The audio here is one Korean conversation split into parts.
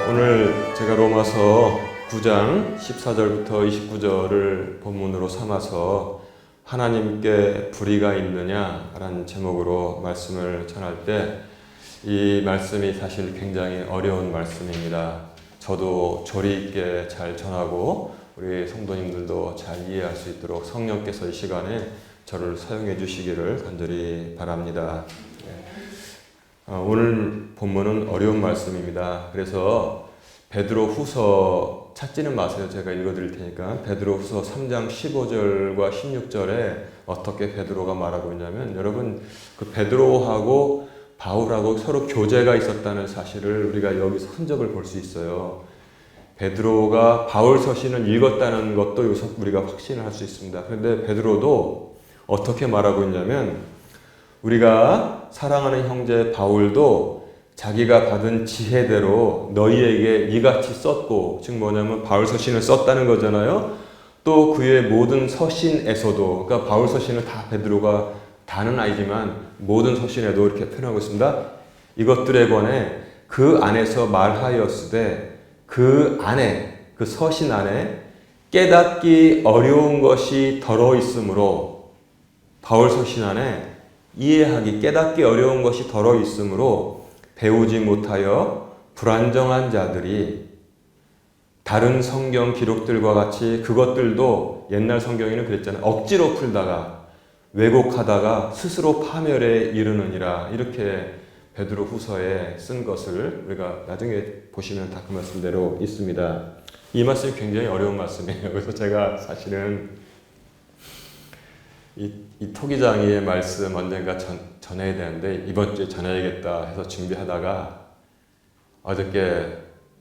오늘 제가 로마서 9장 14절부터 29절을 본문으로 삼아서 하나님께 불의가 있느냐라는 제목으로 말씀을 전할 때 이 말씀이 사실 굉장히 어려운 말씀입니다. 저도 조리 있게 잘 전하고 우리 성도님들도 잘 이해할 수 있도록 성령께서 이 시간에 저를 사용해 주시기를 간절히 바랍니다. 오늘 본문은 어려운 말씀입니다. 그래서 베드로 후서 찾지는 마세요. 제가 읽어드릴 테니까. 베드로 후서 3장 15절과 16절에 어떻게 베드로가 말하고 있냐면, 여러분 그 베드로하고 바울하고 서로 교제가 있었다는 사실을 우리가 여기서 흔적을 볼 수 있어요. 베드로가 바울 서신을 읽었다는 것도 여기서 우리가 확신을 할 수 있습니다. 그런데 베드로도 어떻게 말하고 있냐면, 우리가 사랑하는 형제 바울도 자기가 받은 지혜대로 너희에게 이같이 썼고, 즉 뭐냐면 바울 서신을 썼다는 거잖아요. 또 그의 모든 서신에서도, 그러니까 바울 서신을 다 베드로가 다는 아니지만 모든 서신에도 이렇게 표현하고 있습니다. 이것들에 관해 그 안에서 말하였으되 그 안에, 그 서신 안에 깨닫기 어려운 것이 더러 있으므로, 바울 서신 안에 이해하기, 깨닫기 어려운 것이 더러 있으므로 배우지 못하여 불안정한 자들이 다른 성경 기록들과 같이 그것들도 옛날 성경에는 그랬잖아요. 억지로 풀다가 왜곡하다가 스스로 파멸에 이르느니라, 이렇게 베드로 후서에 쓴 것을 우리가 나중에 보시면 다 그 말씀대로 있습니다. 이 말씀이 굉장히 어려운 말씀이에요. 그래서 제가 사실은 이 토기장이의 말씀 언젠가 전해야 되는데 이번 주에 전해야겠다 해서 준비하다가 어저께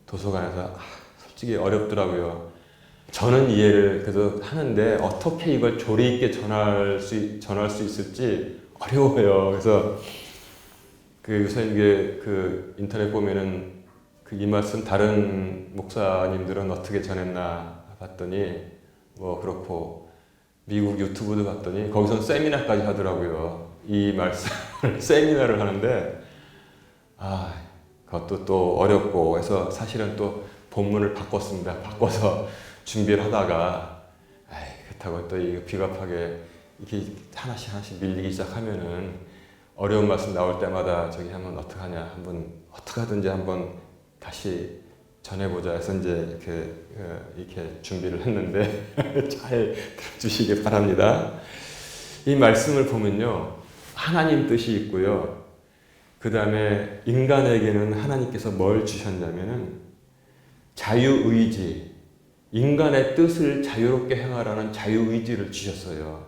도서관에서 솔직히 어렵더라고요. 저는 이해를 그래도 하는데 어떻게 이걸 조리 있게 전할 수 있을지 어려워요. 그래서 요새 이게 인터넷 보면은 이 말씀 다른 목사님들은 어떻게 전했나 봤더니 뭐 그렇고, 미국 유튜브도 봤더니 거기선 세미나까지 하더라고요. 이 말씀을 세미나를 하는데 그것도 또 어렵고 해서 사실은 또 본문을 바꿨습니다. 바꿔서 준비를 하다가 그렇다고 또 이거 비겁하게 이렇게 하나씩 밀리기 시작하면은 어려운 말씀 나올 때마다 저기 하면 어떡하냐, 한번 어떻게 하든지 한번 다시 전해보자 해서 이제 이렇게 준비를 했는데 잘 들어주시기 바랍니다. 이 말씀을 보면요, 하나님 뜻이 있고요. 그 다음에 인간에게는 하나님께서 뭘 주셨냐면은 자유의지, 인간의 뜻을 자유롭게 행하라는 자유의지를 주셨어요.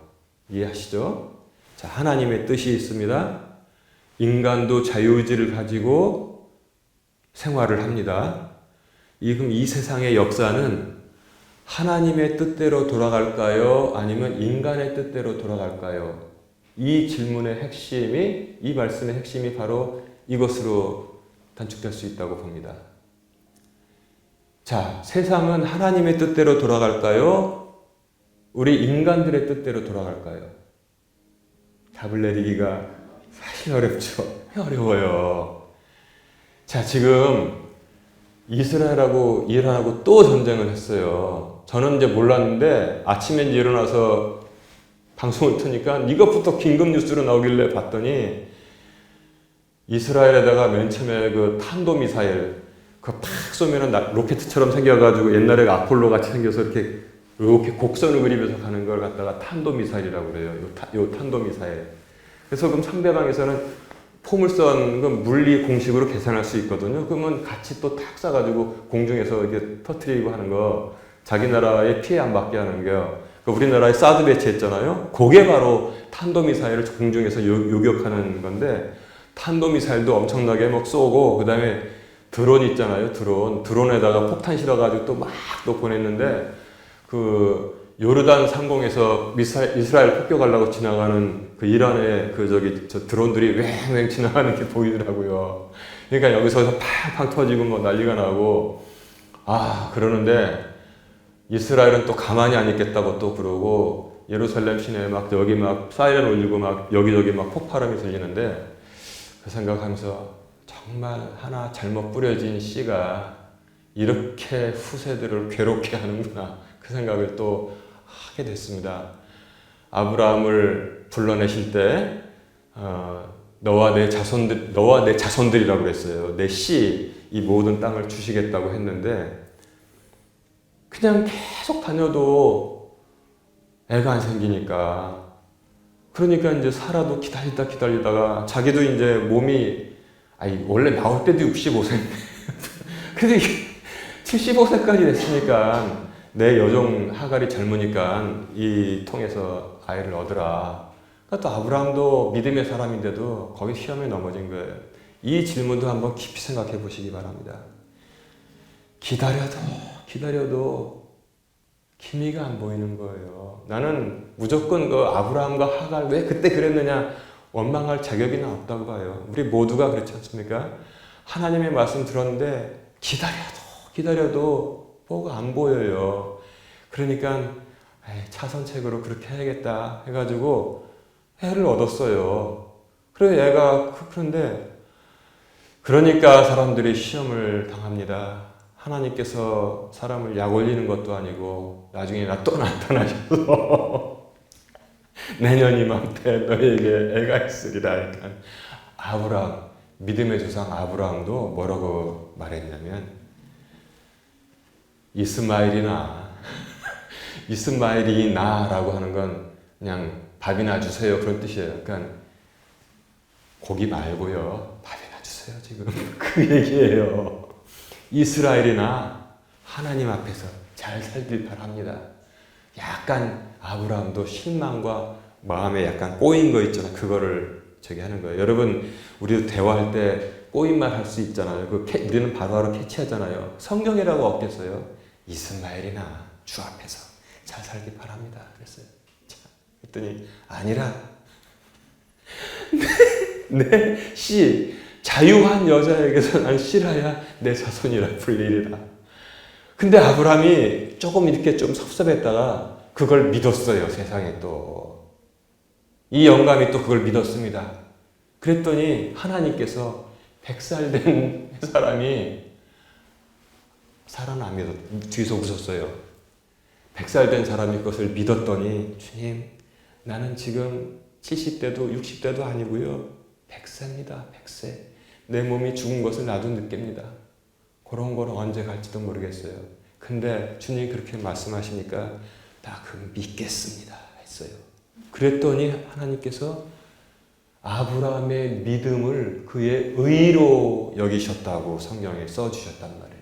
이해하시죠? 자, 하나님의 뜻이 있습니다. 인간도 자유의지를 가지고 생활을 합니다. 그럼 이 세상의 역사는 하나님의 뜻대로 돌아갈까요? 아니면 인간의 뜻대로 돌아갈까요? 이 질문의 핵심이, 이 말씀의 핵심이 바로 이것으로 단축될 수 있다고 봅니다. 자, 세상은 하나님의 뜻대로 돌아갈까요? 우리 인간들의 뜻대로 돌아갈까요? 답을 내리기가 사실 어렵죠. 어려워요. 자, 지금 이스라엘하고 이란하고 또 전쟁을 했어요. 저는 이제 몰랐는데 아침에 이제 일어나서 방송을 트니까 이것부터 긴급 뉴스로 나오길래 봤더니, 이스라엘에다가 맨 처음에 그 탄도미사일 그거 팍 쏘면은 로켓처럼 생겨가지고 옛날에 아폴로 같이 생겨서 이렇게 곡선을 그리면서 가는 걸 갖다가 탄도미사일이라고 그래요. 요 탄도미사일. 그래서 그럼 상대방에서는 포물선 그 물리 공식으로 계산할 수 있거든요. 그러면 같이 또 탁 쏴가지고 공중에서 이게 터트리고 하는 거, 자기 나라에 피해 안 받게 하는 거요. 우리나라에 사드 배치했잖아요. 그게 바로 탄도미사일을 공중에서 요격하는 건데, 탄도미사일도 엄청나게 막 쏘고, 그 다음에 드론 있잖아요. 드론에다가 폭탄 실어가지고 또 막 또 보냈는데, 요르단 상공에서 이스라엘 폭격하려고 지나가는 이란의 저 드론들이 왱왱 지나가는 게 보이더라고요. 그러니까 여기서 팡팡 터지고 뭐 난리가 나고, 그러는데 이스라엘은 또 가만히 안 있겠다고 또 그러고, 예루살렘 시내에 여기 사이렌 울리고 여기저기 폭발음이 들리는데, 그 생각하면서 정말 하나 잘못 뿌려진 씨가 이렇게 후세들을 괴롭게 하는구나. 그 생각을 또 하게 됐습니다. 아브라함을 불러내실 때 너와 내 자손들이라고 그랬어요. 내 씨 이 모든 땅을 주시겠다고 했는데 그냥 계속 다녀도 애가 안 생기니까 그러니까 이제 사라도 기다리다가 자기도 이제 몸이 원래 나올 때도 65세인데 근데 75세까지 됐으니까 내 여종 하갈이 젊으니까 이 통해서 아이를 얻으라. 그러니까 또 아브라함도 믿음의 사람인데도 거기 시험에 넘어진 거예요. 이 질문도 한번 깊이 생각해 보시기 바랍니다. 기다려도 기미가 안 보이는 거예요. 나는 무조건 그 아브라함과 하갈 왜 그때 그랬느냐 원망할 자격이 없다고 봐요. 우리 모두가 그렇지 않습니까? 하나님의 말씀 들었는데 기다려도 뭐가 안 보여요. 그러니까 차선책으로 그렇게 해야겠다 해가지고 해를 얻었어요. 그래서 얘가 그러니까 사람들이 시험을 당합니다. 하나님께서 사람을 약 올리는 것도 아니고 나중에 또 나타나셔서 내년 이맘때 너에게 애가 있으리라. 그러니까 아브라함, 믿음의 조상 아브라함도 뭐라고 말했냐면 이스마엘이 나라고 하는 건 그냥 밥이나 주세요 그런 뜻이에요. 그러니까 고기 말고요 밥이나 주세요 지금 그 얘기예요. 이스라엘이나 하나님 앞에서 잘 살길 바랍니다. 약간 아브라함도 실망과 마음에 약간 꼬인 거 있잖아요. 그거를 하는 거예요. 여러분 우리도 대화할 때 꼬인 말 할 수 있잖아요. 우리는 바로바로 캐치하잖아요. 성경이라고 없겠어요? 이스마엘이나 주 앞에서 잘 살길 바랍니다. 그랬어요. 그랬더니 아니라 내 씨 자유한 여자에게서 난 씨라야 내 자손이라 불리리라. 근데 아브라함이 조금 이렇게 좀 섭섭했다가 그걸 믿었어요. 세상에 또 이 영감이 또 그걸 믿었습니다. 그랬더니 하나님께서 100살 된 사람이 사람은 안 믿었, 뒤에서 웃었어요. 100살 된 사람이 그것을 믿었더니 주님 나는 지금 70대도 60대도 아니고요 100세입니다. 100세. 내 몸이 죽은 것을 나도 느낍니다. 그런 거는 언제 갈지도 모르겠어요. 근데 주님 그렇게 말씀하시니까 나 그거 믿겠습니다 했어요. 그랬더니 하나님께서 아브라함의 믿음을 그의 의로 여기셨다고 성경에 써주셨단 말이에요.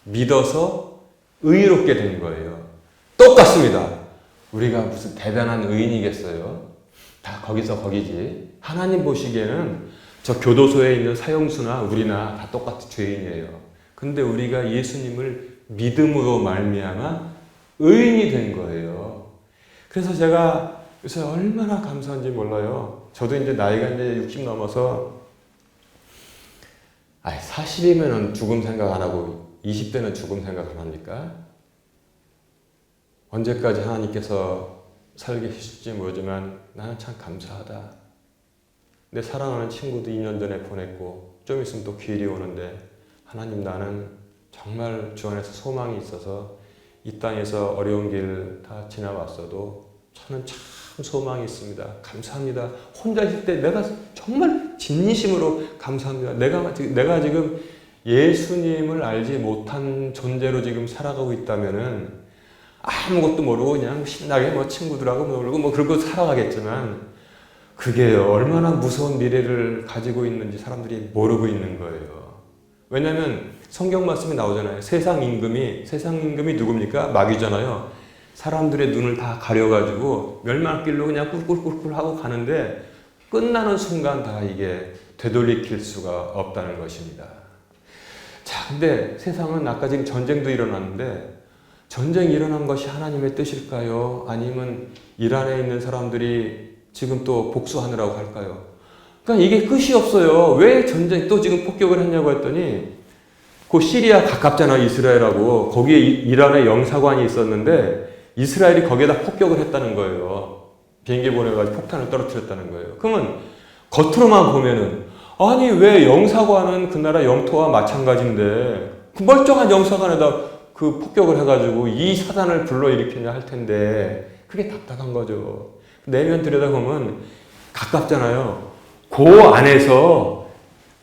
믿어서 의롭게 된 거예요. 똑같습니다. 우리가 무슨 대단한 의인이겠어요? 다 거기서 거기지. 하나님 보시기에는 저 교도소에 있는 사형수나 우리나 다 똑같은 죄인이에요. 근데 우리가 예수님을 믿음으로 말미암아 의인이 된 거예요. 그래서 제가 요새 얼마나 감사한지 몰라요. 저도 이제 나이가 이제 60 넘어서 40이면은 죽음 생각 안 하고 20대는 죽음 생각 안 합니까? 언제까지 하나님께서 살게 해주실지 모르지만 나는 참 감사하다. 내 사랑하는 친구도 2년 전에 보냈고 좀 있으면 또 기일이 오는데 하나님 나는 정말 주 안에서 소망이 있어서 이 땅에서 어려운 길 다 지나왔어도 저는 참 소망이 있습니다. 감사합니다. 혼자 있을 때 내가 정말 진심으로 감사합니다. 내가 지금 예수님을 알지 못한 존재로 지금 살아가고 있다면은 아무것도 모르고 그냥 신나게 친구들하고 놀고 그러고 살아가겠지만 그게 얼마나 무서운 미래를 가지고 있는지 사람들이 모르고 있는 거예요. 왜냐하면 성경 말씀이 나오잖아요. 세상 임금이 누굽니까? 마귀잖아요. 사람들의 눈을 다 가려가지고 멸망길로 그냥 꿀꿀꿀꿀 하고 가는데 끝나는 순간 다 이게 되돌이킬 수가 없다는 것입니다. 자, 근데 세상은 아까 지금 전쟁도 일어났는데 전쟁이 일어난 것이 하나님의 뜻일까요? 아니면 이란에 있는 사람들이 지금 또 복수하느라고 할까요? 그러니까 이게 끝이 없어요. 왜 전쟁 또 지금 폭격을 했냐고 했더니 그 시리아 가깝잖아 이스라엘하고 거기에 이란의 영사관이 있었는데 이스라엘이 거기에다 폭격을 했다는 거예요. 비행기 보내가지고 폭탄을 떨어뜨렸다는 거예요. 그러면 겉으로만 보면은 아니 왜 영사관은 그 나라 영토와 마찬가지인데 그 멀쩡한 영사관에다 그 폭격을 해가지고 이 사단을 불러일으키냐 할 텐데 그게 답답한 거죠. 내면 들여다보면 가깝잖아요. 그 안에서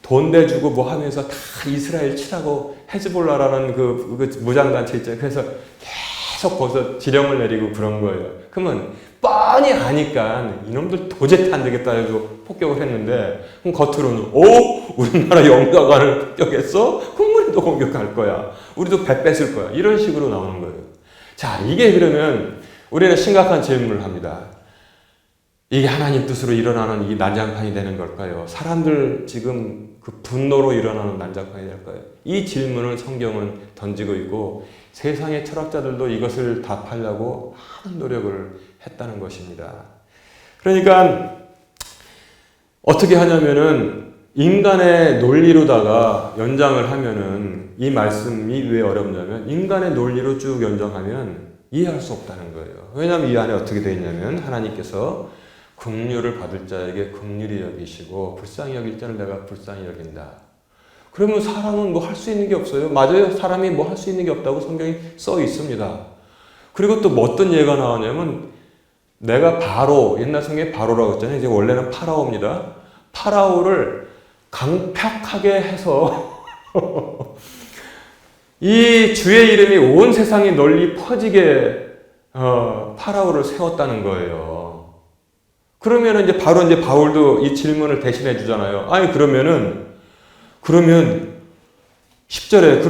돈 내주고 뭐 하면서 다 이스라엘 치라고 헤즈볼라라는 그 무장단체 있잖아요. 그래서 계속 거기서 지령을 내리고 그런 거예요. 그러면 뻔히 아니까 이놈들 도저히 안 되겠다 해서 폭격을 했는데 그럼 겉으로는 우리나라 영사관을 폭격했어? 그럼 우리도 공격할 거야. 우리도 배 뺏을 거야. 이런 식으로 나오는 거예요. 자, 이게 그러면 우리는 심각한 질문을 합니다. 이게 하나님 뜻으로 일어나는 이 난장판이 되는 걸까요? 사람들 지금 그 분노로 일어나는 난장판이 될까요? 이 질문을 성경은 던지고 있고 세상의 철학자들도 이것을 답하려고 많은 노력을 했다는 것입니다. 그러니까 어떻게 하냐면은 인간의 논리로다가 연장을 하면은 이 말씀이 왜 어렵냐면 인간의 논리로 쭉 연장하면 이해할 수 없다는 거예요. 왜냐하면 이 안에 어떻게 되어 있냐면 하나님께서 긍휼을 받을 자에게 긍휼히 여기시고 불쌍히 여길 자를 내가 불쌍히 여긴다. 그러면 사람은 뭐 할 수 있는 게 없어요. 맞아요. 사람이 뭐 할 수 있는 게 없다고 성경이 써 있습니다. 그리고 또 뭐 어떤 예가 나오냐면 내가 바로, 옛날 성경에 바로라고 했잖아요. 이제 원래는 파라오입니다. 파라오를 강팍하게 해서 이 주의 이름이 온 세상에 널리 퍼지게 파라오를 세웠다는 거예요. 그러면 이제 바로 이제 바울도 이 질문을 대신해 주잖아요. 아니 그러면 10절에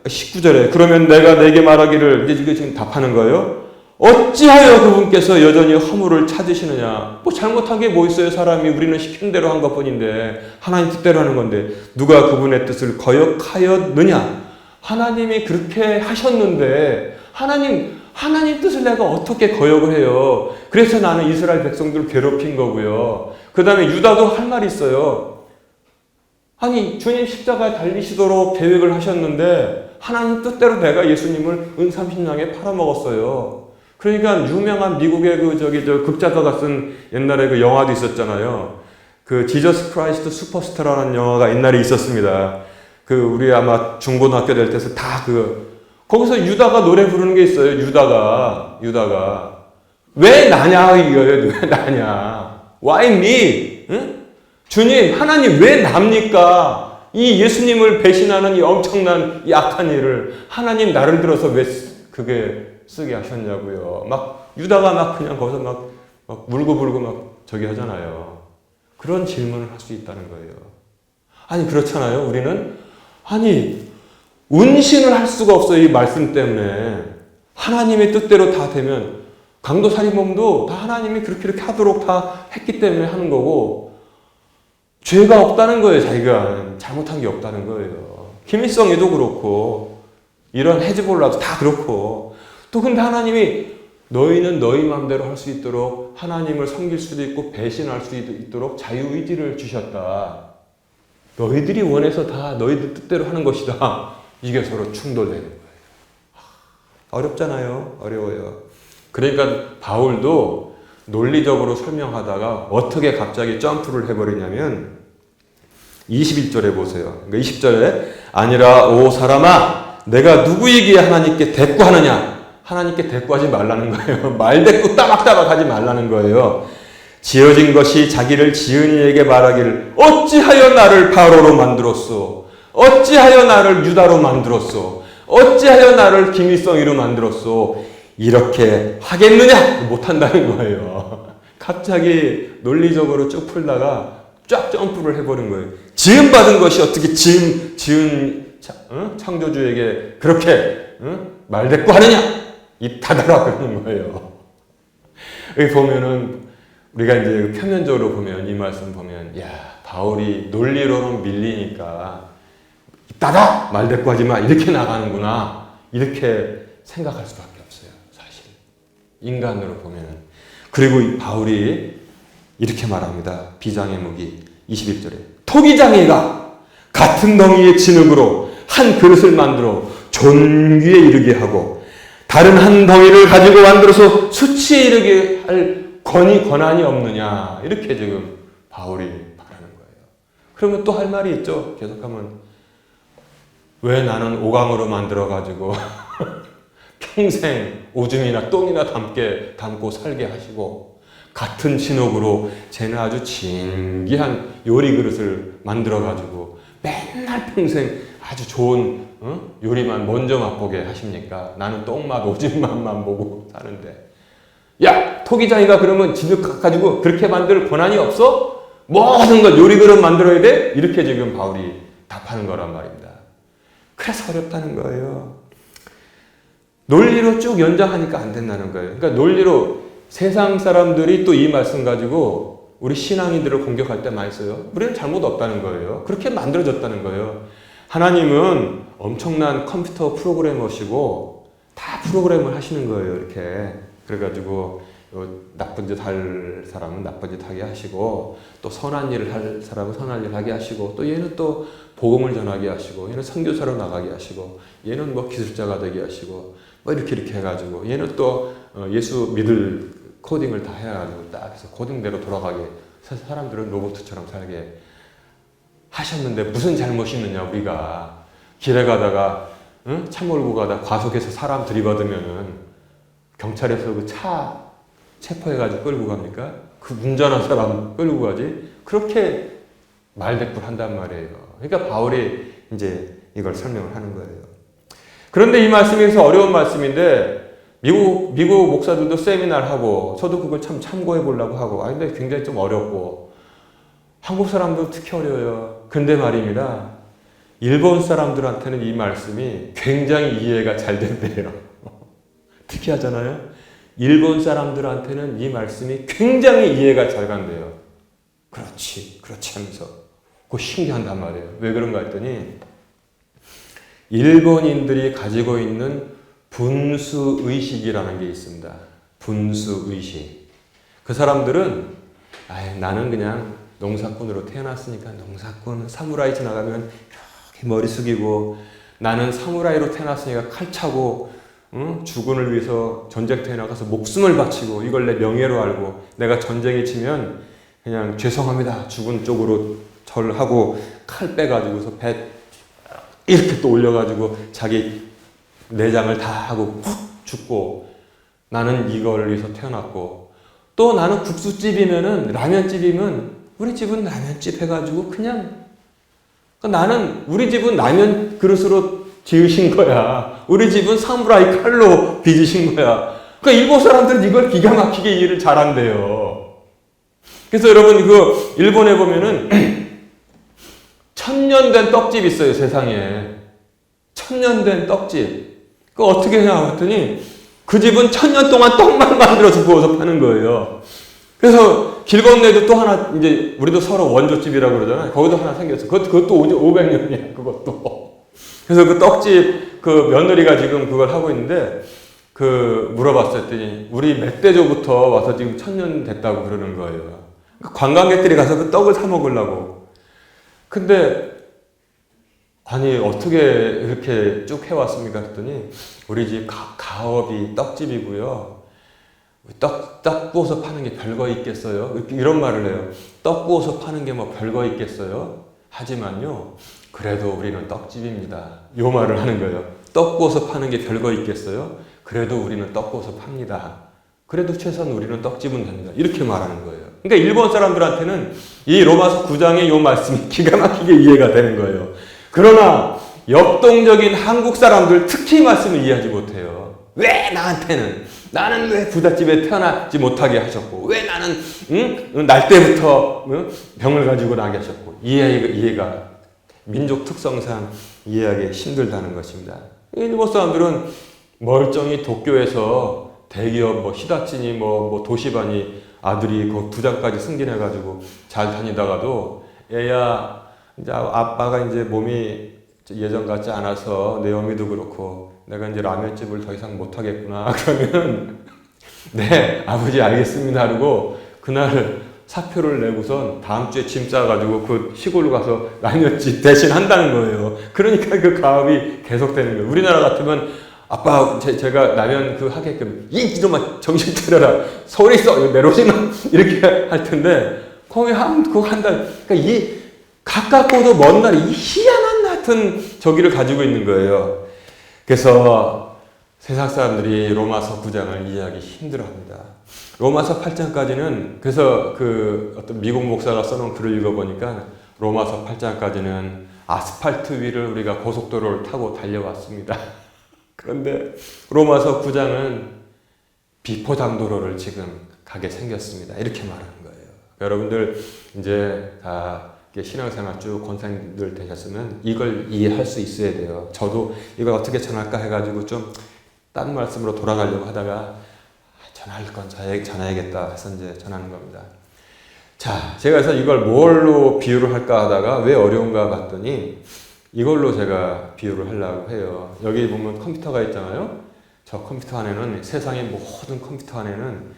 19절에 그러면 내가 내게 말하기를 이제 이게 지금 답하는 거예요. 어찌하여 그분께서 여전히 허물을 찾으시느냐? 뭐 잘못한 게 뭐 있어요? 사람이 우리는 시킨 대로 한 것뿐인데 하나님 뜻대로 하는 건데 누가 그분의 뜻을 거역하였느냐? 하나님이 그렇게 하셨는데 하나님 뜻을 내가 어떻게 거역을 해요? 그래서 나는 이스라엘 백성들을 괴롭힌 거고요. 그 다음에 유다도 할 말이 있어요. 아니 주님 십자가에 달리시도록 계획을 하셨는데 하나님 뜻대로 내가 예수님을 은삼십냥에 팔아먹었어요. 그러니까 유명한 미국의 극작가가 쓴 옛날에 그 영화도 있었잖아요. 그 지저스 크라이스트 슈퍼스타라는 영화가 옛날에 있었습니다. 그 우리 아마 중고등학교 될 때서 다 거기서 유다가 노래 부르는 게 있어요. 유다가 왜 나냐 이거예요. 왜 나냐? Why me? 응? 주님, 하나님 왜 납니까? 이 예수님을 배신하는 이 엄청난 이 악한 일을 하나님 나를 들어서 왜 그게 쓰게 하셨냐고요. 막 유다가 막 그냥 거기서 막 울고불고 막 저기 하잖아요. 그런 질문을 할 수 있다는 거예요. 아니 그렇잖아요. 우리는 운신을 할 수가 없어요. 이 말씀 때문에. 하나님의 뜻대로 다 되면 강도살인범도 다 하나님이 그렇게 하도록 다 했기 때문에 하는 거고 죄가 없다는 거예요. 자기가 잘못한 게 없다는 거예요. 김일성이도 그렇고 이런 헤즈볼라도 다 그렇고 또 근데 하나님이 너희는 너희 마음대로 할 수 있도록 하나님을 섬길 수도 있고 배신할 수 있도록 자유의지를 주셨다. 너희들이 원해서 다 너희들 뜻대로 하는 것이다. 이게 서로 충돌되는 거예요. 어렵잖아요. 어려워요. 그러니까 바울도 논리적으로 설명하다가 어떻게 갑자기 점프를 해버리냐면 21절에 보세요. 그러니까 20절에 아니라 오 사람아 내가 누구이기에 하나님께 대꾸하느냐. 하나님께 대꾸하지 말라는 거예요. 말대꾸 따박따박 하지 말라는 거예요. 지어진 것이 자기를 지은 이에게 말하기를 어찌하여 나를 바로로 만들었소? 어찌하여 나를 유다로 만들었소? 어찌하여 나를 김일성이로 만들었소? 이렇게 하겠느냐? 못한다는 거예요. 갑자기 논리적으로 쭉 풀다가 쫙 점프를 해버린 거예요. 지음받은 것이 어떻게 지은 창조주에게 그렇게 말대꾸하느냐? 입 닫아라 그러는 거예요. 여기 보면은 우리가 이제 표면적으로 보면 이 말씀 보면 야 바울이 논리로는 밀리니까 입 닫아 말대꾸하지 마 이렇게 나가는구나 이렇게 생각할 수밖에 없어요. 사실 인간으로 보면은 그리고 이 바울이 이렇게 말합니다. 비장의 무기 21절에 토기장애가 같은 덩이의 진흙으로 한 그릇을 만들어 존귀에 이르게 하고 다른 한 덩이를 가지고 만들어서 수치에 이르게 할 권한이 없느냐 이렇게 지금 바울이 말하는 거예요. 그러면 또 할 말이 있죠. 계속하면 왜 나는 오강으로 만들어가지고 평생 오줌이나 똥이나 담고 살게 하시고, 같은 진흙으로 쟤는 아주 진귀한 요리 그릇을 만들어가지고 맨날 평생 아주 좋은 요리만 먼저 맛보게 하십니까? 나는 똥맛 오줌맛만 보고 사는데, 야, 토기장이가 그러면 진흙 가지고 그렇게 만들 권한이 없어? 모든 걸 요리 그릇 만들어야 돼? 이렇게 지금 바울이 답하는 거란 말입니다. 그래서 어렵다는 거예요. 논리로 쭉 연장하니까 안 된다는 거예요. 그러니까 논리로 세상 사람들이 또 이 말씀 가지고 우리 신앙인들을 공격할 때 많이 써요. 우리는 잘못 없다는 거예요. 그렇게 만들어졌다는 거예요. 하나님은 엄청난 컴퓨터 프로그래머시고 다 프로그램을 하시는 거예요. 이렇게. 그래가지고 나쁜 짓 할 사람은 나쁜 짓 하게 하시고, 또 선한 일을 할 사람은 선한 일을 하게 하시고, 또 얘는 또 복음을 전하게 하시고, 얘는 선교사로 나가게 하시고, 얘는 뭐 기술자가 되게 하시고, 뭐 이렇게 해가지고, 얘는 또 예수 믿을 코딩을 다 해가지고 딱 해서 코딩대로 돌아가게, 사람들은 로봇처럼 살게 하셨는데 무슨 잘못이 있느냐. 우리가 길에 가다가 차 몰고 가다 과속해서 사람 들이받으면은 경찰에서 그 차 체포해가지고 끌고 갑니까? 그 운전한 사람 끌고 가지? 그렇게 말대꾸를 한단 말이에요. 그러니까 바울이 이제 이걸 설명을 하는 거예요. 그런데 이 말씀에서 어려운 말씀인데, 미국 목사들도 세미나를 하고, 저도 그걸 참 참고해 보려고 하고, 근데 굉장히 좀 어렵고, 한국 사람도 특히 어려워요. 근데 말입니다. 일본 사람들한테는 이 말씀이 굉장히 이해가 잘 된대요. 특이하잖아요. 일본 사람들한테는 이 말씀이 굉장히 이해가 잘 간대요. 그렇지 하면서. 그거 신기한단 말이에요. 왜 그런가 했더니, 일본인들이 가지고 있는 분수의식이라는 게 있습니다. 분수의식. 그 사람들은, 나는 그냥 농사꾼으로 태어났으니까 농사꾼, 사무라이 지나가면 이렇게 머리 숙이고, 나는 사무라이로 태어났으니까 칼 차고, 주군을 위해서 전쟁터에 나가서 목숨을 바치고, 이걸 내 명예로 알고, 내가 전쟁에 치면 그냥 죄송합니다, 주군 쪽으로 절하고 칼 빼가지고서 배 이렇게 또 올려가지고 자기 내장을 다 하고 푹 죽고, 나는 이걸 위해서 태어났고, 또 나는 국수집이면은, 라면집이면 우리 집은 라면집 해가지고 그냥, 나는 우리 집은 라면 그릇으로 지으신 거야. 우리 집은 사무라이 칼로 빚으신 거야. 그러니까 일본 사람들은 이걸 기가 막히게 이해를 잘한대요. 그래서 여러분, 그 일본에 보면은 1000년 된 떡집 있어요, 세상에. 1000년 된 떡집. 그거 어떻게 해야 했더니, 그 집은 1000년 동안 떡만 만들어서 구워서 파는 거예요. 그래서 길 건너에도 또 하나, 이제 우리도 서로 원조집이라고 그러잖아요. 거기도 하나 생겼어. 그것도 500년이야, 그것도. 그래서 그 떡집 그 며느리가 지금 그걸 하고 있는데, 물어봤더니 우리 멧돼지부터 와서 지금 1000년 됐다고 그러는 거예요. 관광객들이 가서 그 떡을 사 먹으려고. 근데 아니 어떻게 이렇게 쭉 해왔습니까? 했더니 우리 집 가업이 떡집이고요. 떡 구워서 파는 게 별거 있겠어요? 이런 말을 해요. 떡 구워서 파는 게 뭐 별거 있겠어요? 하지만요, 그래도 우리는 떡집입니다. 요 말을 하는 거예요. 떡 구워서 파는 게 별거 있겠어요? 그래도 우리는 떡 구워서 팝니다. 그래도 최소한 우리는 떡집은 됩니다. 이렇게 말하는 거예요. 그러니까 일본 사람들한테는 이 로마서 9장의 요 말씀이 기가 막히게 이해가 되는 거예요. 그러나 역동적인 한국 사람들 특히 이 말씀을 이해하지 못해요. 왜 나한테는, 나는 왜 부잣집에 태어나지 못하게 하셨고, 왜 나는 날 때부터 병을 가지고 나게 하셨고, 이해가 민족 특성상 이해하기 힘들다는 것입니다. 일본 사람들은 멀쩡히 도쿄에서 대기업 히다치니 도시바니 아들이 그 부장까지 승진해가지고 잘 다니다가도, 얘야 이제 아빠가 이제 몸이 예전 같지 않아서 내 어미도 그렇고 내가 이제 라면집을 더 이상 못하겠구나 그러면 네 아버지 알겠습니다 하고 그날 사표를 내고선 다음 주에 짐 싸가지고 그 시골로 가서 라면집 대신 한다는 거예요. 그러니까 그 가업이 계속되는 거예요. 우리나라 같으면 아빠 제가 라면 하게끔 이놈아 정신 차려라 서울에 있어 내려오지마 이렇게 할 텐데 거기 그거 한다. 그러니까 이 가깝고도 먼 나라 이 희한한 똑같은 저기를 가지고 있는 거예요. 그래서 세상 사람들이 로마서 9장을 이해하기 힘들어합니다. 로마서 8장까지는 그래서 그 어떤 미국 목사가 써놓은 글을 읽어보니까 로마서 8장까지는 아스팔트 위를 우리가 고속도로를 타고 달려왔습니다. 그런데 로마서 9장은 비포장도로를 지금 가게 생겼습니다. 이렇게 말하는 거예요. 여러분들 이제 다 신앙생활 쭉 권사님들 되셨으면 이걸 이해할 수 있어야 돼요. 저도 이걸 어떻게 전할까 해가지고 좀 딴 말씀으로 돌아가려고 하다가 전할 건 전해야겠다 해서 이제 전하는 겁니다. 자, 제가 그래서 이걸 뭘로 비유를 할까 하다가 왜 어려운가 봤더니 이걸로 제가 비유를 하려고 해요. 여기 보면 컴퓨터가 있잖아요. 저 컴퓨터 안에는 세상의 모든 컴퓨터 안에는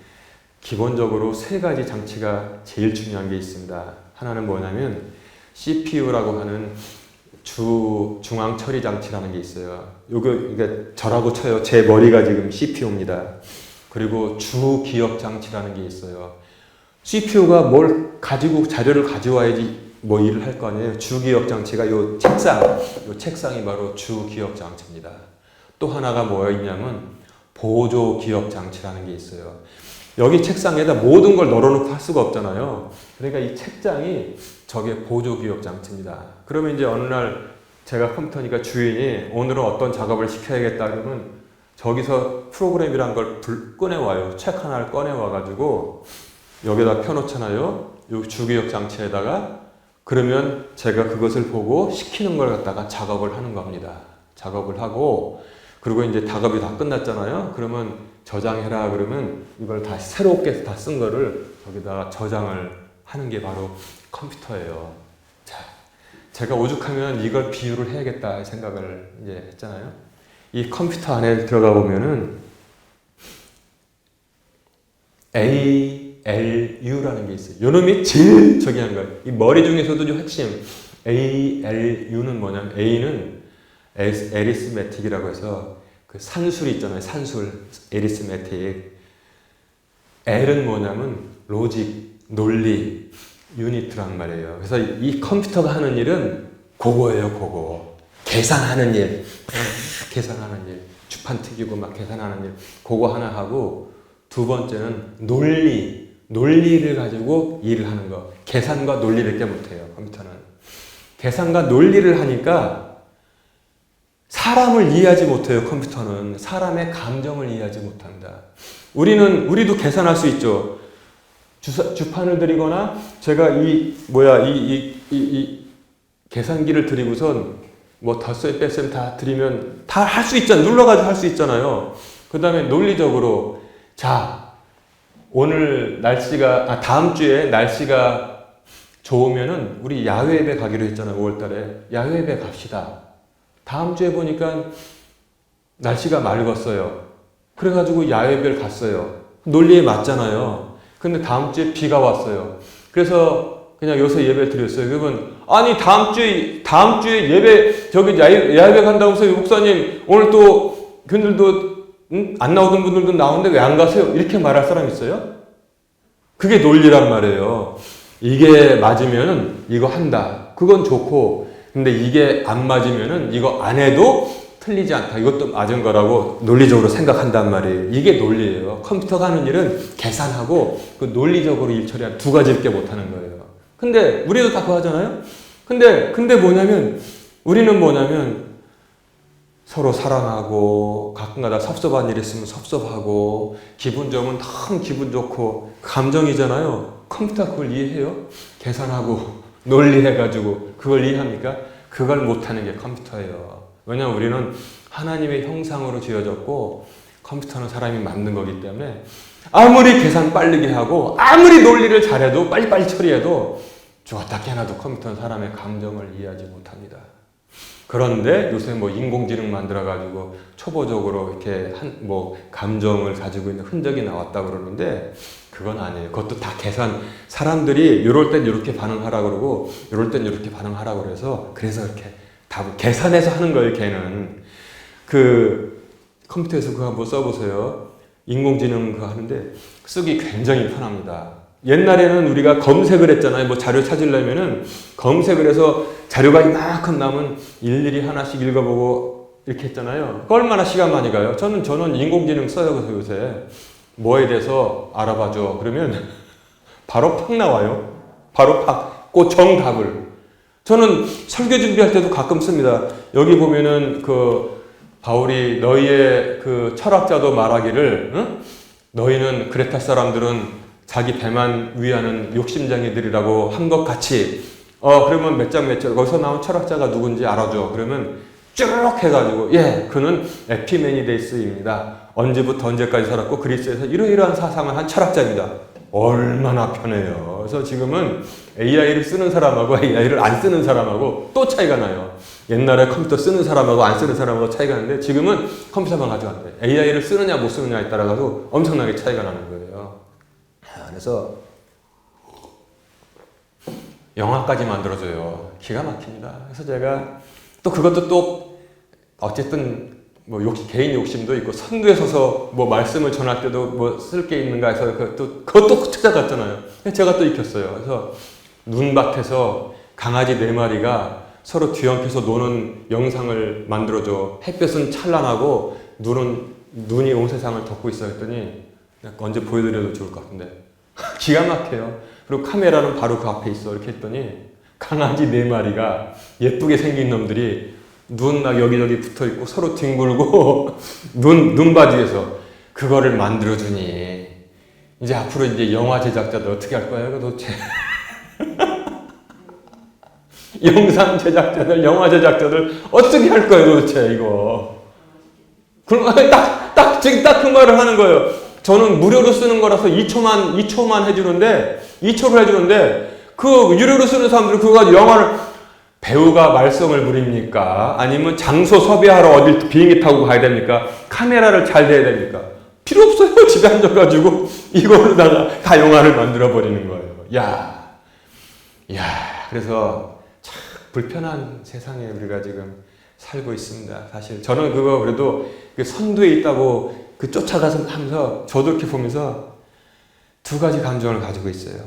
기본적으로 세 가지 장치가 제일 중요한 게 있습니다. 하나는 뭐냐면 CPU라고 하는 중앙 처리 장치라는 게 있어요. 이게 저라고 쳐요. 제 머리가 지금 CPU입니다. 그리고 주 기억 장치라는 게 있어요. CPU가 뭘 가지고 자료를 가져와야지 뭐 일을 할 거 아니에요. 주 기억 장치가 요 책상이 바로 주 기억 장치입니다. 또 하나가 뭐가 있냐면 보조 기억 장치라는 게 있어요. 여기 책상에다 모든 걸 널어놓고 할 수가 없잖아요. 그러니까 이 책장이 저게 보조 기억 장치입니다. 그러면 이제 어느 날 제가 컴퓨터니까 주인이 오늘은 어떤 작업을 시켜야겠다 그러면 저기서 프로그램이란 걸 꺼내와요. 책 하나를 꺼내와가지고 여기다 펴놓잖아요. 이 주기억 장치에다가. 그러면 제가 그것을 보고 시키는 걸 갖다가 작업을 하는 겁니다. 작업을 하고 그리고 이제 작업이 다 끝났잖아요. 그러면 저장해라 그러면 이걸 다시 새롭게 다 쓴 거를 거기다가 저장을 하는 게 바로 컴퓨터예요. 자, 제가 오죽하면 이걸 비유를 해야겠다 생각을 이제 했잖아요. 이 컴퓨터 안에 들어가 보면은 ALU라는 게 있어요. 요놈이 제일 저기 하는 거예요. 이 머리 중에서도 핵심 ALU는 뭐냐면 A는 에리스메틱이라고 해서 그 산술이 있잖아요. 산술, 에리스메틱. L은 뭐냐면 로직, 논리, 유니트란 말이에요. 그래서 이 컴퓨터가 하는 일은 그거예요, 그거. 계산하는 일. 계산하는 일. 주판 튀기고 막 계산하는 일. 그거 하나 하고 두 번째는 논리를 가지고 일을 하는 거. 계산과 논리를 못해요, 컴퓨터는. 계산과 논리를 하니까 사람을 이해하지 못해요, 컴퓨터는. 사람의 감정을 이해하지 못한다. 우리도 계산할 수 있죠. 주판을 드리거나 제가 이 계산기를 드리고선 뭐 덧셈 뺄셈 다 드리면 다 할 수 있잖아요. 눌러가지고 할 수 있잖아요. 그 다음에 논리적으로 자, 오늘 다음 주에 날씨가 좋으면은 우리 야외 예배 가기로 했잖아요. 5월 달에. 야외 예배 갑시다. 다음 주에 보니까 날씨가 맑았어요. 그래가지고 야외 예배를 갔어요. 논리에 맞잖아요. 근데 다음 주에 비가 왔어요. 그래서 그냥 여기서 예배를 드렸어요. 그러면 아니 다음 주에 예배 야외 예배 간다고 해서 목사님 오늘 또 그들도 안 나오던 분들도 나오는데 왜 안 가세요? 이렇게 말할 사람 있어요? 그게 논리란 말이에요. 이게 맞으면 이거 한다. 그건 좋고 근데 이게 안 맞으면은 이거 안 해도 틀리지 않다. 이것도 맞은 거라고 논리적으로 생각한단 말이에요. 이게 논리예요. 컴퓨터가 하는 일은 계산하고 그 논리적으로 일 처리한 두 가지밖에 못하는 거예요. 근데 우리도 다 그거 하잖아요. 근데 우리는 뭐냐면 서로 사랑하고 가끔가다 섭섭한 일 있으면 섭섭하고 기분 좋으면 너무 기분 좋고 감정이잖아요. 컴퓨터 그걸 이해해요? 계산하고 논리해가지고 그걸 이해합니까? 그걸 못하는 게 컴퓨터예요. 왜냐하면 우리는 하나님의 형상으로 지어졌고 컴퓨터는 사람이 만든 거기 때문에 아무리 계산 빠르게 하고 아무리 논리를 잘해도 빨리빨리 처리해도 죽었다 깨나도 컴퓨터는 사람의 감정을 이해하지 못합니다. 그런데 요새 뭐 인공지능 만들어가지고 초보적으로 이렇게 감정을 가지고 있는 흔적이 나왔다 그러는데 그건 아니에요. 그것도 다 계산. 사람들이 이럴 땐 이렇게 반응하라 그러고 이럴 땐 이렇게 반응하라 그래서 이렇게 답을 계산해서 하는 거예요. 걔는 그 컴퓨터에서 그거 한번 써보세요. 인공지능 그거 하는데 쓰기 굉장히 편합니다. 옛날에는 우리가 검색을 했잖아요. 뭐 자료 찾으려면은 검색을 해서 자료가 이만큼 나면 일일이 하나씩 읽어보고 이렇게 했잖아요. 그거 얼마나 시간 많이 가요? 저는 인공지능 써요. 그래서 요새 뭐에 대해서 알아봐줘. 그러면 바로 팍 나와요. 바로 팍. 그 정답을. 저는 설교 준비할 때도 가끔 씁니다. 여기 보면은 바울이 너희의 철학자도 말하기를, 응? 너희는 크레타 사람들은 자기 배만 위하는 욕심쟁이들이라고 한 것 같이, 그러면 몇 장 몇 절, 거기서 나온 철학자가 누군지 알아줘. 그러면 쭉 해가지고, 예, 그는 에피메니데스입니다. 언제부터 언제까지 살았고, 그리스에서 이러이러한 사상을 한 철학자입니다. 얼마나 편해요. 그래서 지금은 AI를 쓰는 사람하고 AI를 안 쓰는 사람하고 또 차이가 나요. 옛날에 컴퓨터 쓰는 사람하고 안 쓰는 사람하고 차이가 나는데 지금은 컴퓨터만 가져간대. AI를 쓰느냐 못 쓰느냐에 따라가도 엄청나게 차이가 나는 거예요. 그래서 영화까지 만들어줘요. 기가 막힙니다. 그래서 제가 또 그것도 또 어쨌든 뭐 개인 욕심도 있고 선두에 서서 뭐 말씀을 전할 때도 뭐 쓸 게 있는가 해서 그것도 찾아갔잖아요. 제가 또 익혔어요. 그래서 눈밭에서 강아지 4마리가 서로 뒤엉켜서 노는 영상을 만들어줘. 햇볕은 찬란하고 눈이 온 세상을 덮고 있어 했더니 언제 보여드려도 좋을 것 같은데 기가 막혀요. 그리고 카메라는 바로 그 앞에 있어. 이렇게 했더니 강아지 4마리가 예쁘게 생긴 놈들이 눈 막 여기저기 붙어 있고 서로 뒹굴고 눈바지에서 그거를 만들어주니 이제 앞으로 이제 영화 제작자들 어떻게 할 거예요? 도대체 영상 제작자들, 영화 제작자들 어떻게 할 거예요? 도대체 이거 지금 딱 그 말을 하는 거예요. 저는 무료로 쓰는 거라서 2초만 해주는데 2초를 해주는데 그 유료로 쓰는 사람들은 그거 가지고 영화를 배우가 말썽을 부립니까? 아니면 장소 섭외하러 어딜 비행기 타고 가야 됩니까? 카메라를 잘 대야 됩니까? 필요 없어요. 집에 앉아가지고 이걸로다가 다 영화를 만들어버리는 거예요. 야, 그래서 참 불편한 세상에 우리가 지금 살고 있습니다. 사실 저는 그거 그래도 선두에 있다고 쫓아가서 하면서 저도 이렇게 보면서 2가지 감정을 가지고 있어요.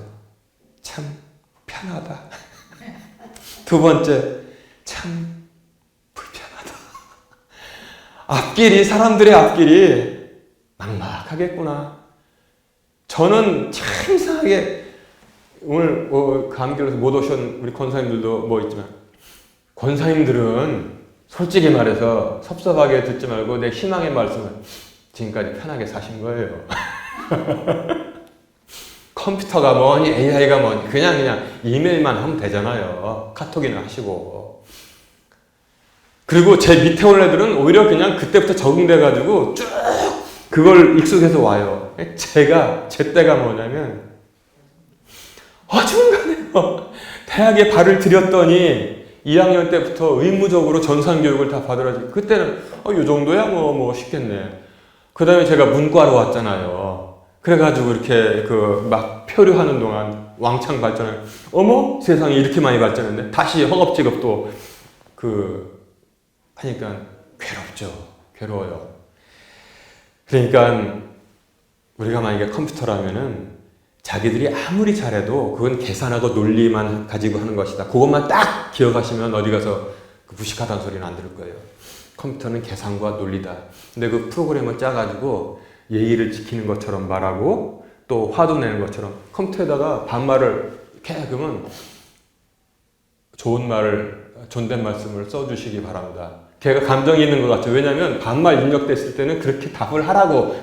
참 편하다. 2번째, 참 불편하다. 사람들의 앞길이 막막하겠구나. 저는 참 이상하게 오늘 감기로서 못 오신 우리 권사님들도 뭐 있지만 권사님들은 솔직히 말해서 섭섭하게 듣지 말고 내 희망의 말씀을 지금까지 편하게 사신 거예요. 컴퓨터가 뭐니 AI가 뭐니 그냥 이메일만 하면 되잖아요. 카톡이나 하시고. 그리고 제 밑에 온 애들은 오히려 그냥 그때부터 적응돼가지고 쭉 그걸 익숙해서 와요. 제 때가 뭐냐면 어중간해요. 대학에 발을 들였더니 2학년 때부터 의무적으로 전산교육을 다 받으라지. 그때는 이 정도야 뭐 쉽겠네. 그 다음에 제가 문과로 왔잖아요. 그래가지고 이렇게 막 표류하는 동안 왕창 발전을 어머 세상에 이렇게 많이 발전했는데 다시 허겁지겁도 하니까 괴로워요. 그러니까 우리가 만약에 컴퓨터라면은 자기들이 아무리 잘해도 그건 계산하고 논리만 가지고 하는 것이다. 그것만 딱 기억하시면 어디 가서 무식하다는 소리는 안 들을 거예요. 컴퓨터는 계산과 논리다. 근데 그 프로그램을 짜가지고 예의를 지키는 것처럼 말하고 또 화도 내는 것처럼 컴퓨터에다가 반말을 이렇게 그러면 좋은 말을 존댓말씀을 써주시기 바랍니다. 걔가 감정이 있는 것 같죠. 왜냐하면 반말 입력됐을 때는 그렇게 답을 하라고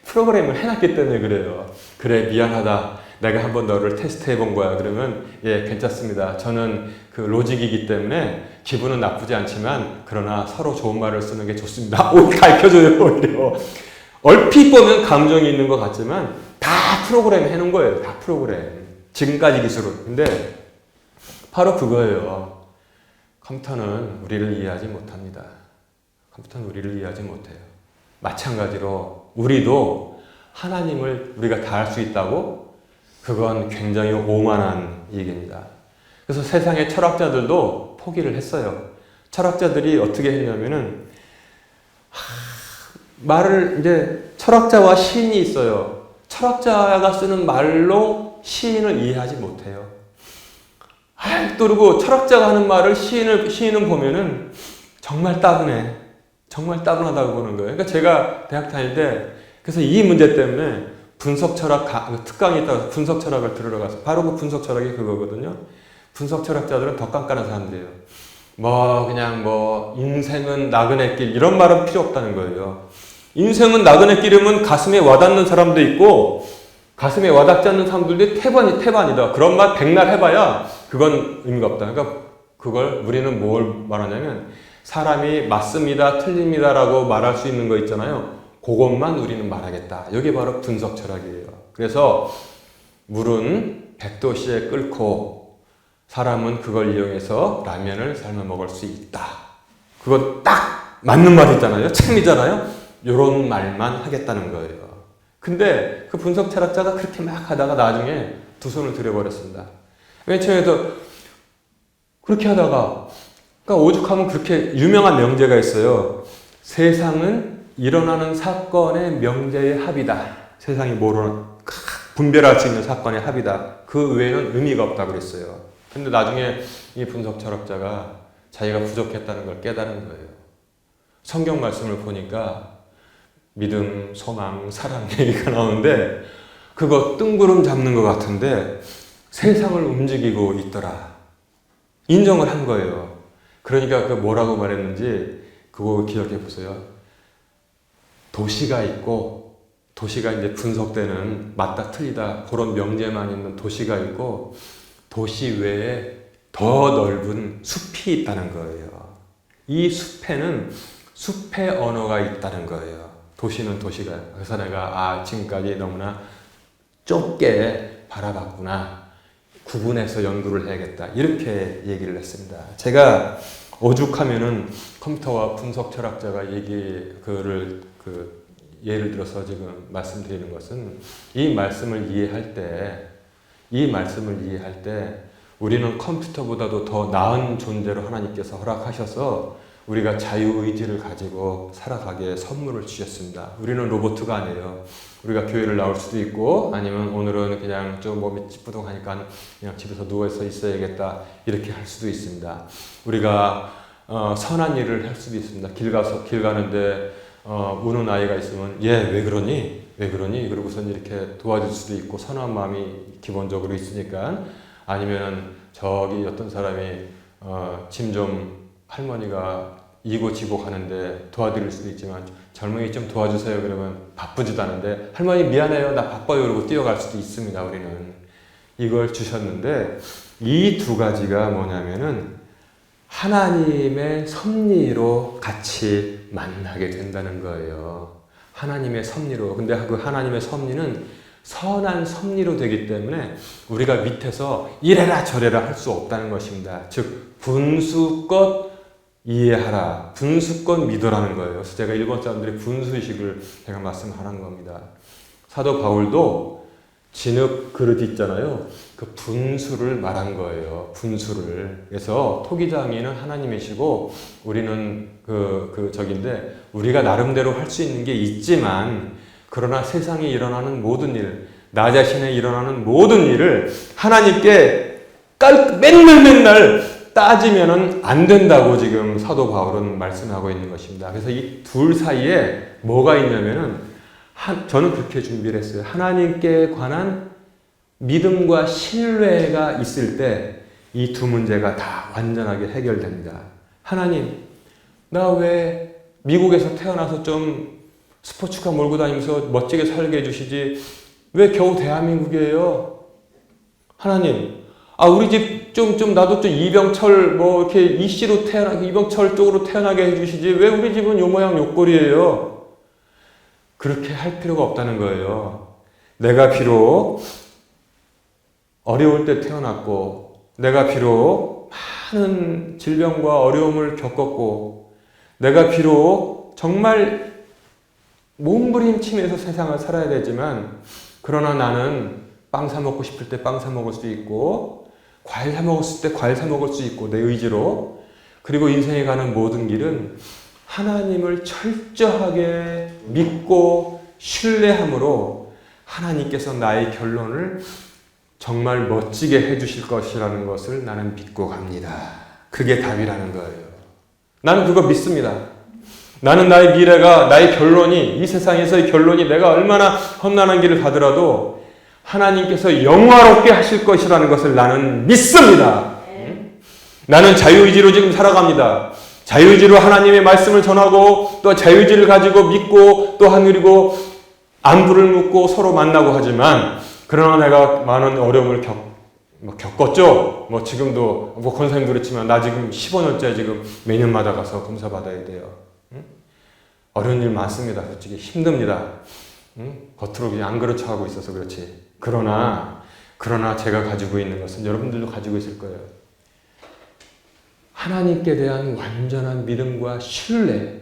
프로그램을 해놨기 때문에 그래요. 그래 미안하다. 내가 한번 너를 테스트해 본 거야. 그러면 예 괜찮습니다. 저는 로직이기 때문에 기분은 나쁘지 않지만 그러나 서로 좋은 말을 쓰는 게 좋습니다. 가르쳐줘요. 오히려. 얼핏 보면 감정이 있는 것 같지만 다 프로그램 해놓은 거예요. 다 프로그램. 지금까지 기술은. 근데 바로 그거예요. 컴퓨터는 우리를 이해하지 못합니다. 컴퓨터는 우리를 이해하지 못해요. 마찬가지로 우리도 하나님을 우리가 다 할 수 있다고? 그건 굉장히 오만한 얘기입니다. 그래서 세상의 철학자들도 포기를 했어요. 철학자들이 어떻게 했냐면은 말을 이제 철학자와 시인이 있어요. 철학자가 쓰는 말로 시인을 이해하지 못해요. 또 그리고 철학자가 하는 말을 시인은 보면은 정말 따분해. 정말 따분하다고 보는 거예요. 그러니까 제가 대학 다닐 때 그래서 이 문제 때문에 분석 철학 특강이 있다고 분석 철학을 들으러 가서 바로 그 분석 철학이 그거거든요. 분석 철학자들은 더 깐깐한 사람들이에요. 그냥 인생은 나그네 길 이런 말은 필요 없다는 거예요. 인생은 나그네 길이면 가슴에 와닿는 사람도 있고 가슴에 와닿지 않는 사람들도 태반이다. 그런 말 백날 해봐야 그건 의미가 없다. 그러니까 그걸 우리는 뭘 말하냐면 사람이 맞습니다, 틀립니다라고 말할 수 있는 거 있잖아요. 그것만 우리는 말하겠다. 이게 바로 분석 철학이에요. 그래서 물은 100도씨에 끓고 사람은 그걸 이용해서 라면을 삶아 먹을 수 있다. 그거 딱 맞는 말 있잖아요. 참이잖아요. 이런 말만 하겠다는 거예요. 근데 그 분석 철학자가 그렇게 막 하다가 나중에 두 손을 들여버렸습니다. 맨 처음에도 그렇게 하다가 그러니까 오죽하면 그렇게 유명한 명제가 있어요. 세상은 일어나는 사건의 명제의 합이다. 세상이 분별할 수 있는 사건의 합이다. 그 외에는 의미가 없다고 그랬어요. 근데 나중에 이 분석 철학자가 자기가 부족했다는 걸 깨달은 거예요. 성경 말씀을 보니까 믿음, 소망, 사랑 얘기가 나오는데 그거 뜬구름 잡는 것 같은데 세상을 움직이고 있더라. 인정을 한 거예요. 그러니까 그 뭐라고 말했는지 그거 기억해 보세요. 도시가 있고 도시가 이제 분석되는 맞다 틀리다 그런 명제만 있는 도시가 있고 도시 외에 더 넓은 숲이 있다는 거예요. 이 숲에는 숲의 언어가 있다는 거예요. 도시는 도시가. 그래서 내가 지금까지 너무나 좁게 바라봤구나. 구분해서 연구를 해야겠다. 이렇게 얘기를 했습니다. 제가 오죽하면은 컴퓨터와 분석 철학자가 예를 들어서 지금 말씀드리는 것은 이 말씀을 이해할 때 우리는 컴퓨터보다도 더 나은 존재로 하나님께서 허락하셔서 우리가 자유의지를 가지고 살아가게 선물을 주셨습니다. 우리는 로봇가 아니에요. 우리가 교회를 나올 수도 있고 아니면 오늘은 그냥 좀 몸이 찌뿌둥하니까 그냥 집에서 누워서 있어야겠다 이렇게 할 수도 있습니다. 우리가 선한 일을 할 수도 있습니다. 길 가는데 우는 아이가 있으면 얘 왜 그러니? 그러고선 이렇게 도와줄 수도 있고 선한 마음이 기본적으로 있으니까 아니면 저기 어떤 사람이 할머니가 이고지고 가는데 도와드릴 수도 있지만 젊은이 좀 도와주세요 그러면 바쁘지도 않은데 할머니 미안해요 나 바빠요 그러고 뛰어갈 수도 있습니다. 우리는 이걸 주셨는데 이 두 가지가 뭐냐면은 하나님의 섭리로 같이 만나게 된다는 거예요. 하나님의 섭리로. 근데 그 하나님의 섭리는 선한 섭리로 되기 때문에 우리가 밑에서 이래라 저래라 할 수 없다는 것입니다. 즉 분수껏 이해하라. 분수껏 믿으라는 거예요. 그래서 제가 일본 사람들이 분수의식을 제가 말씀하는 겁니다. 사도 바울도 진흙 그릇 있잖아요. 그 분수를 말한 거예요. 분수를. 그래서 토기장이는 하나님이시고 우리는 저긴데 우리가 나름대로 할 수 있는 게 있지만 그러나 세상에 일어나는 모든 일, 나 자신에 일어나는 모든 일을 하나님께 맨날 따지면은 안 된다고 지금 사도 바울은 말씀하고 있는 것입니다. 그래서 이 둘 사이에 뭐가 있냐면은 저는 그렇게 준비를 했어요. 하나님께 관한 믿음과 신뢰가 있을 때 이 두 문제가 다 완전하게 해결됩니다. 하나님, 나 왜 미국에서 태어나서 좀 스포츠카 몰고 다니면서 멋지게 살게 해주시지 왜 겨우 대한민국이에요? 하나님, 우리 집 나도 좀 이병철 이렇게 이씨로 이병철 쪽으로 태어나게 해주시지 왜 우리 집은 요 모양 요 꼴이에요? 그렇게 할 필요가 없다는 거예요. 내가 비록 어려울 때 태어났고 내가 비록 많은 질병과 어려움을 겪었고 내가 비록 정말 몸부림치면서 세상을 살아야 되지만 그러나 나는 빵 사 먹고 싶을 때 빵 사 먹을 수 있고 과일 사 먹었을 때 과일 사 먹을 수 있고 내 의지로 그리고 인생에 가는 모든 길은 하나님을 철저하게 믿고 신뢰함으로 하나님께서 나의 결론을 정말 멋지게 해주실 것이라는 것을 나는 믿고 갑니다. 그게 답이라는 거예요. 나는 그거 믿습니다. 나는 나의 미래가, 나의 결론이, 이 세상에서의 결론이 내가 얼마나 험난한 길을 가더라도 하나님께서 영화롭게 하실 것이라는 것을 나는 믿습니다. 나는 자유의지로 지금 살아갑니다. 자유의지로 하나님의 말씀을 전하고 또 자유의지를 가지고 믿고 또 그리고 안부를 묻고 서로 만나고 하지만 그러나 내가 많은 어려움을 겪었죠. 지금도 권사님도 그렇지만 나 지금 15년째 지금 매년마다 가서 검사 받아야 돼요. 어려운 일 많습니다. 솔직히 힘듭니다. 겉으로 그냥 안 그렇죠 하고 있어서 그렇지. 그러나 제가 가지고 있는 것은 여러분들도 가지고 있을 거예요. 하나님께 대한 완전한 믿음과 신뢰,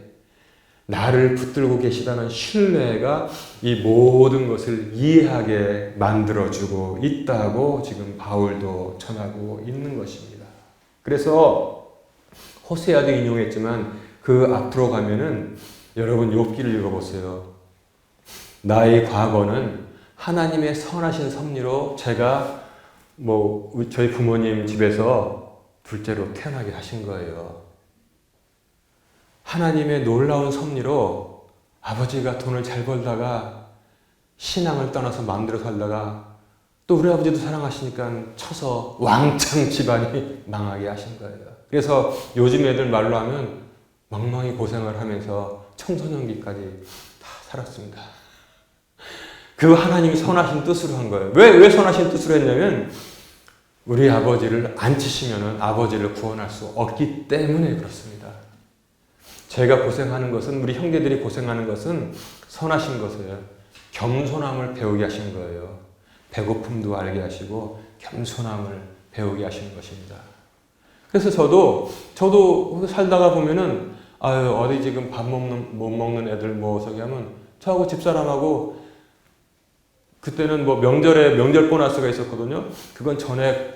나를 붙들고 계시다는 신뢰가 이 모든 것을 이해하게 만들어주고 있다고 지금 바울도 전하고 있는 것입니다. 그래서 호세아도 인용했지만 그 앞으로 가면은 여러분 욥기를 읽어보세요. 나의 과거는 하나님의 선하신 섭리로 제가 저희 부모님 집에서 둘째로 태어나게 하신 거예요. 하나님의 놀라운 섭리로 아버지가 돈을 잘 벌다가 신앙을 떠나서 마음대로 살다가 또 우리 아버지도 사랑하시니까 쳐서 왕창 집안이 망하게 하신 거예요. 그래서 요즘 애들 말로 하면 멍멍이 고생을 하면서 청소년기까지 다 살았습니다. 그 하나님이 선하신 뜻으로 한 거예요. 왜 선하신 뜻으로 했냐면 우리 아버지를 안 치시면은 아버지를 구원할 수 없기 때문에 그렇습니다. 제가 고생하는 것은 우리 형제들이 고생하는 것은 선하신 것이에요. 겸손함을 배우게 하신 거예요. 배고픔도 알게 하시고 겸손함을 배우게 하시는 것입니다. 그래서 저도 살다가 보면은 어디 지금 밥 못 먹는 애들 저기 하면 저하고 집사람하고 그때는 명절 보너스가 있었거든요. 그건 전에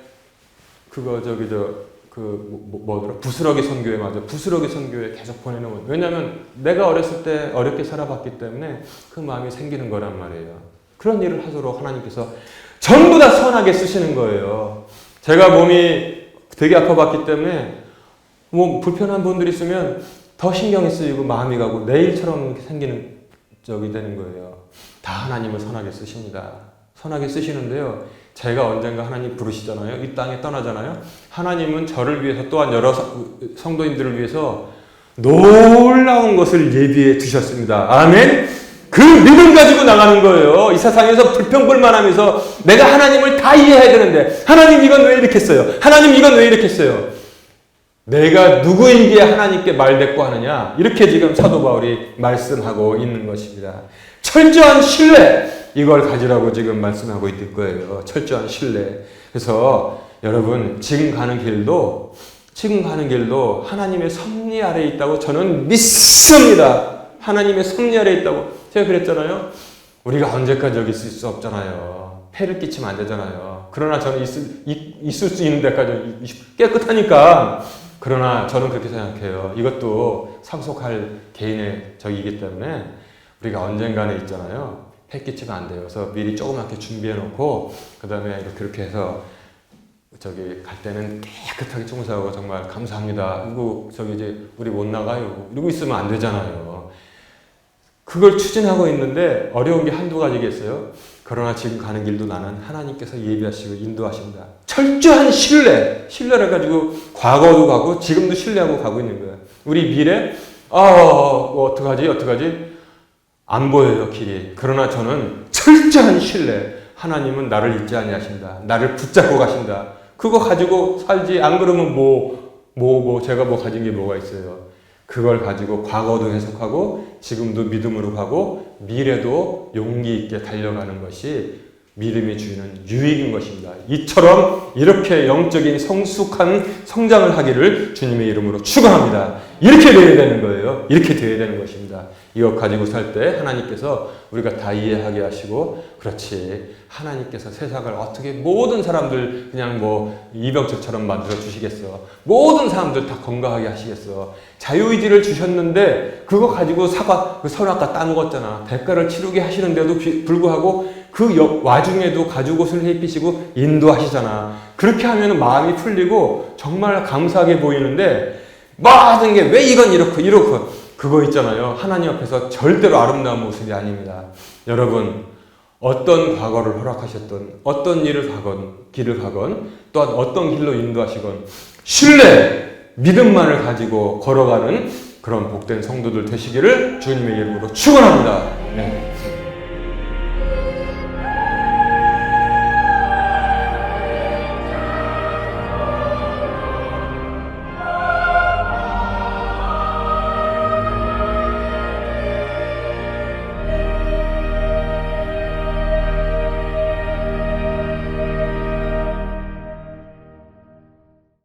부스러기 선교회 맞아. 부스러기 선교회 계속 보내는 거예요. 왜냐하면 내가 어렸을 때 어렵게 살아봤기 때문에 그 마음이 생기는 거란 말이에요. 그런 일을 하도록 하나님께서 전부 다 선하게 쓰시는 거예요. 제가 몸이 되게 아파봤기 때문에 불편한 분들이 있으면 더 신경이 쓰이고 마음이 가고 내일처럼 생기는 적이 되는 거예요. 다 하나님을 선하게 쓰십니다. 선하게 쓰시는데요. 제가 언젠가 하나님 부르시잖아요. 이 땅에 떠나잖아요. 하나님은 저를 위해서 또한 여러 성도인들을 위해서 놀라운 것을 예비해 두셨습니다. 아멘. 그 믿음 가지고 나가는 거예요. 이 세상에서 불평불만하면서 내가 하나님을 다 이해해야 되는데 하나님 이건 왜 이렇게 했어요? 하나님 이건 왜 이렇게 했어요? 내가 누구인기에 하나님께 말대꾸하느냐? 이렇게 지금 사도 바울이 말씀하고 있는 것입니다. 철저한 신뢰, 이걸 가지라고 지금 말씀하고 있을 거예요. 철저한 신뢰. 그래서 여러분 지금 가는 길도 하나님의 섭리 아래에 있다고 저는 믿습니다. 하나님의 섭리 아래에 있다고. 제가 그랬잖아요. 우리가 언제까지 여기 있을 수 없잖아요. 폐를 끼치면 안 되잖아요. 그러나 저는 있을 수 있는 데까지 깨끗하니까. 그러나 저는 그렇게 생각해요. 이것도 상속할 개인의 적이기 때문에 우리가 언젠가는 있잖아요. 폐 끼치면 안 돼요. 그래서 미리 조그맣게 준비해 놓고 그 다음에 그렇게 해서 갈 때는 깨끗하게 청소하고 정말 감사합니다. 그리고 이제 우리 못 나가요. 이러고 있으면 안 되잖아요. 그걸 추진하고 있는데 어려운 게 한두 가지겠어요. 그러나 지금 가는 길도 나는 하나님께서 예비하시고 인도하십니다. 철저한 신뢰를 가지고 과거도 가고 지금도 신뢰하고 가고 있는 거예요. 우리 미래, 어떡하지? 안 보여요, 길이. 그러나 저는 철저한 신뢰. 하나님은 나를 잊지 아니하신다. 나를 붙잡고 가신다. 그거 가지고 살지. 안 그러면 제가 가진 게 뭐가 있어요. 그걸 가지고 과거도 해석하고 지금도 믿음으로 가고 미래도 용기 있게 달려가는 것이 믿음이 주는 유익인 것입니다. 이처럼 이렇게 영적인 성숙한 성장을 하기를 주님의 이름으로 축원합니다. 이렇게 되어야 되는 거예요. 이렇게 되어야 되는 것입니다. 이거 가지고 살 때 하나님께서 우리가 다 이해하게 하시고 그렇지 하나님께서 세상을 어떻게 모든 사람들 그냥 이병철처럼 만들어 주시겠어. 모든 사람들 다 건강하게 하시겠어. 자유의지를 주셨는데 그거 가지고 선악과 따먹었잖아. 대가를 치르게 하시는데도 불구하고 그 와중에도 가죽 옷을 입히시고 인도하시잖아. 그렇게 하면 마음이 풀리고 정말 감사하게 보이는데 모든 게 왜 이건 이렇고 그거 있잖아요. 하나님 앞에서 절대로 아름다운 모습이 아닙니다. 여러분, 어떤 과거를 허락하셨던, 어떤 길을 가건, 또한 어떤 길로 인도하시건 신뢰, 믿음만을 가지고 걸어가는 그런 복된 성도들 되시기를 주님의 이름으로 축원합니다. 네.